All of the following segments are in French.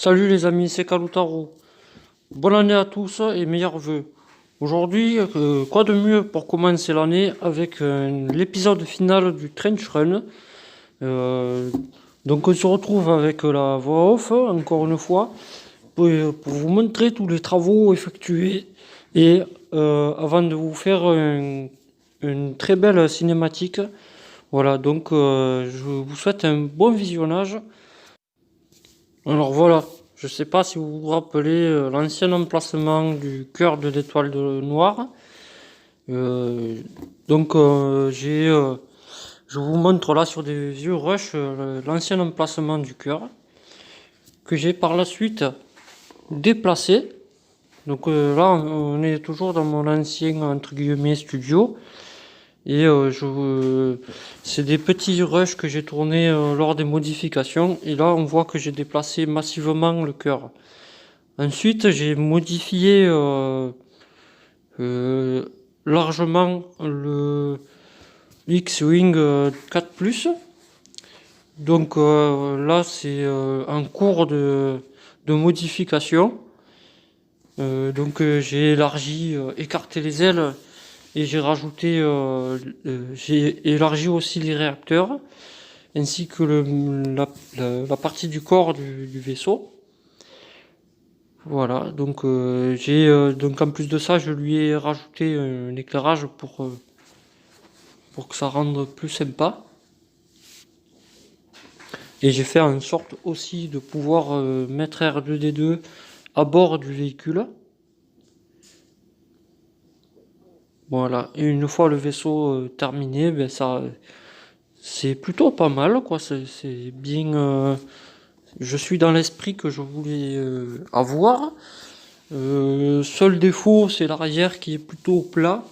Salut les amis, c'est Kalutaro. Bonne année à tous et meilleurs vœux. Aujourd'hui, quoi de mieux pour commencer l'année avec l'épisode final du Trench Run. Euh, donc on se retrouve avec la voix off, encore une fois, pour vous montrer tous les travaux effectués et avant de vous faire une très belle cinématique. Voilà, donc je vous souhaite un bon visionnage. Alors voilà, je ne sais pas si vous vous rappelez l'ancien emplacement du cœur de l'étoile de noire. Euh, donc je vous montre là sur des vieux rushs l'ancien emplacement du cœur que j'ai par la suite déplacé. Donc là on est toujours dans mon ancien entre guillemets studio et c'est des petits rushs que j'ai tournés lors des modifications et là on voit que j'ai déplacé massivement le cœur. Ensuite, j'ai modifié euh, largement le X-Wing 4+. Donc là, c'est en cours de modification. J'ai élargi, écarté les ailes et j'ai élargi aussi les réacteurs ainsi que la partie du corps du vaisseau. Voilà, donc en plus de ça, je lui ai rajouté un éclairage pour que ça rende plus sympa. Et j'ai fait en sorte aussi de pouvoir mettre R2D2 à bord du véhicule. Voilà, et une fois le vaisseau terminé, ben ça c'est plutôt pas mal quoi, c'est bien je suis dans l'esprit que je voulais avoir. Seul défaut, c'est l'arrière qui est plutôt plat.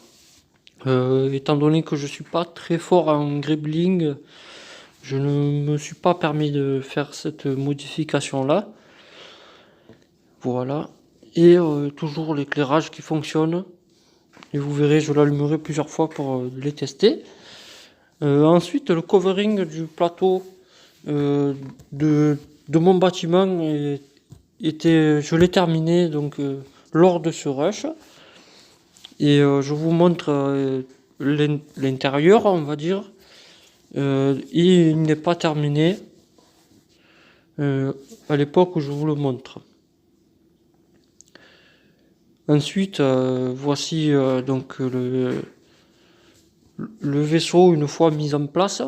Étant donné que je suis pas très fort en gribbling, je ne me suis pas permis de faire cette modification là. Voilà. Et toujours l'éclairage qui fonctionne. Et vous verrez, je l'allumerai plusieurs fois pour les tester. Ensuite, le covering du plateau euh, de, de mon bâtiment je l'ai terminé donc lors de ce rush. Et je vous montre l'intérieur, on va dire. Il n'est pas terminé euh, à l'époque où je vous le montre. Ensuite, voici donc le vaisseau une fois mis en place.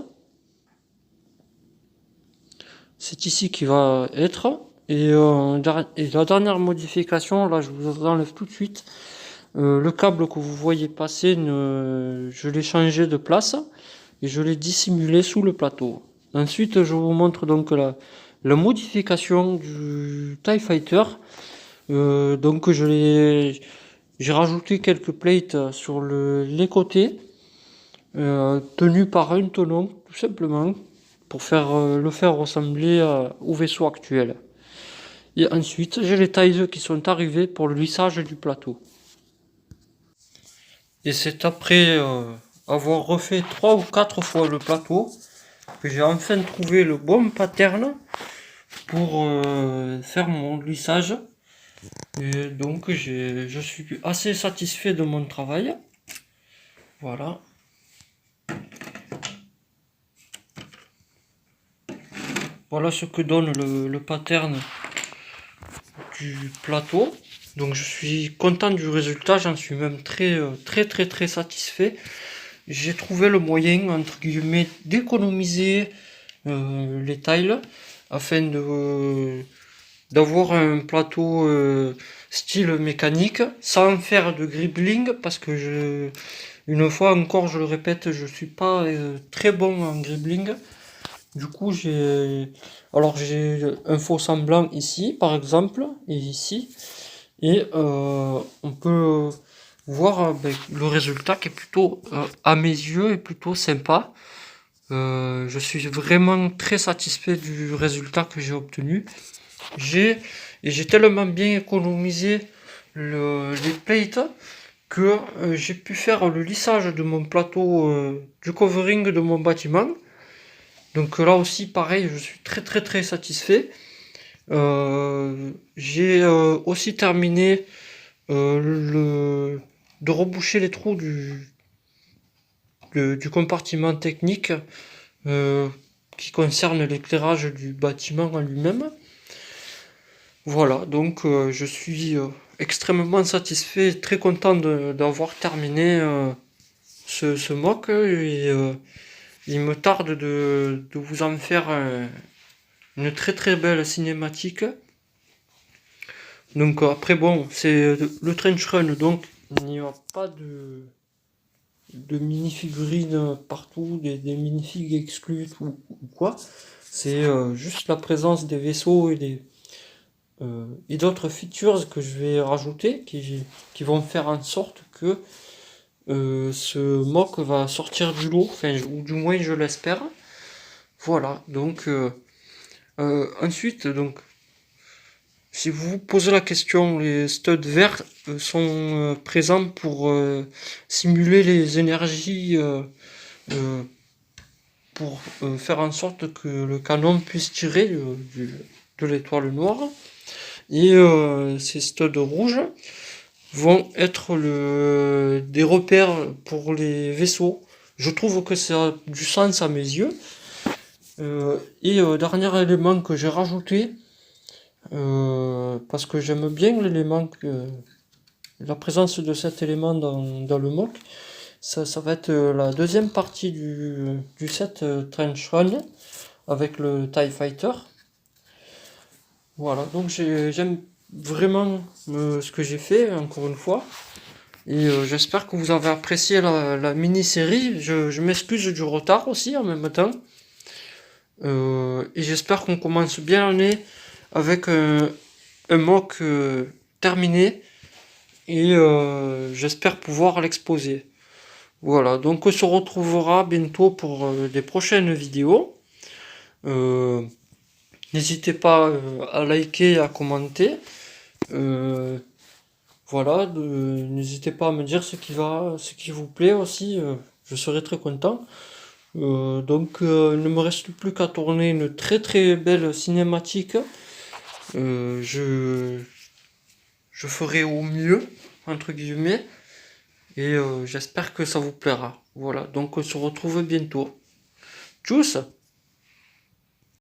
C'est ici qu'il va être. Et la dernière modification, là je vous enlève tout de suite. Le câble que vous voyez passer, je l'ai changé de place et je l'ai dissimulé sous le plateau. Ensuite, je vous montre donc la modification du TIE Fighter. J'ai rajouté quelques plates sur les côtés, tenues par un tenon, tout simplement, pour le faire ressembler au vaisseau actuel. Et ensuite, j'ai les tiles qui sont arrivés pour le lissage du plateau. Et c'est après avoir refait 3 ou 4 fois le plateau que j'ai enfin trouvé le bon pattern pour faire mon lissage. Et donc je suis assez satisfait de mon travail. Voilà. Voilà ce que donne le pattern du plateau. Donc je suis content du résultat, j'en suis même très satisfait. J'ai trouvé le moyen entre guillemets d'économiser les tiles afin d'avoir un plateau style mécanique sans faire de gribbling parce que une fois encore je le répète, je suis pas très bon en gribbling. Du coup j'ai un faux semblant ici par exemple et ici et on peut voir le résultat qui est plutôt à mes yeux est plutôt sympa. Je suis vraiment très satisfait du résultat que j'ai obtenu. J'ai tellement bien économisé les plates que j'ai pu faire le lissage de mon plateau, du covering de mon bâtiment. Donc là aussi pareil, je suis très satisfait. J'ai aussi terminé de reboucher les trous du compartiment technique euh, qui concerne l'éclairage du bâtiment en lui-même. Voilà, donc je suis extrêmement satisfait et très content d'avoir terminé ce mock et il me tarde de vous en faire une très très belle cinématique. Donc après bon, c'est le trench run, donc il n'y a pas de mini-figurines partout, des mini-figs exclus ou quoi. C'est juste la présence des vaisseaux et d'autres features que je vais rajouter qui vont faire en sorte que ce mock va sortir du lot, enfin, ou du moins je l'espère. Voilà, donc ensuite, donc, si vous vous posez la question, les studs verts sont présents pour simuler les énergies euh, pour faire en sorte que le canon puisse tirer de l'étoile noire. Et ces studs rouges vont être des repères pour les vaisseaux. Je trouve que ça a du sens à mes yeux. Dernier élément que j'ai rajouté, parce que j'aime bien l'élément, la présence de cet élément dans le mock, ça va être la deuxième partie du set Trench Run avec le TIE Fighter. Voilà, donc j'aime vraiment ce que j'ai fait, encore une fois. Et j'espère que vous avez apprécié la mini-série. Je m'excuse du retard aussi en même temps. Et j'espère qu'on commence bien l'année avec un mock terminé. Et j'espère pouvoir l'exposer. Voilà, donc on se retrouvera bientôt pour des prochaines vidéos. Euh, N'hésitez pas à liker et à commenter. Euh, voilà, n'hésitez pas à me dire ce qui vous plaît aussi. Je serai très content. Il ne me reste plus qu'à tourner une très très belle cinématique. Euh, je, je ferai au mieux, entre guillemets, et j'espère que ça vous plaira. Voilà, donc on se retrouve bientôt. Tchuss!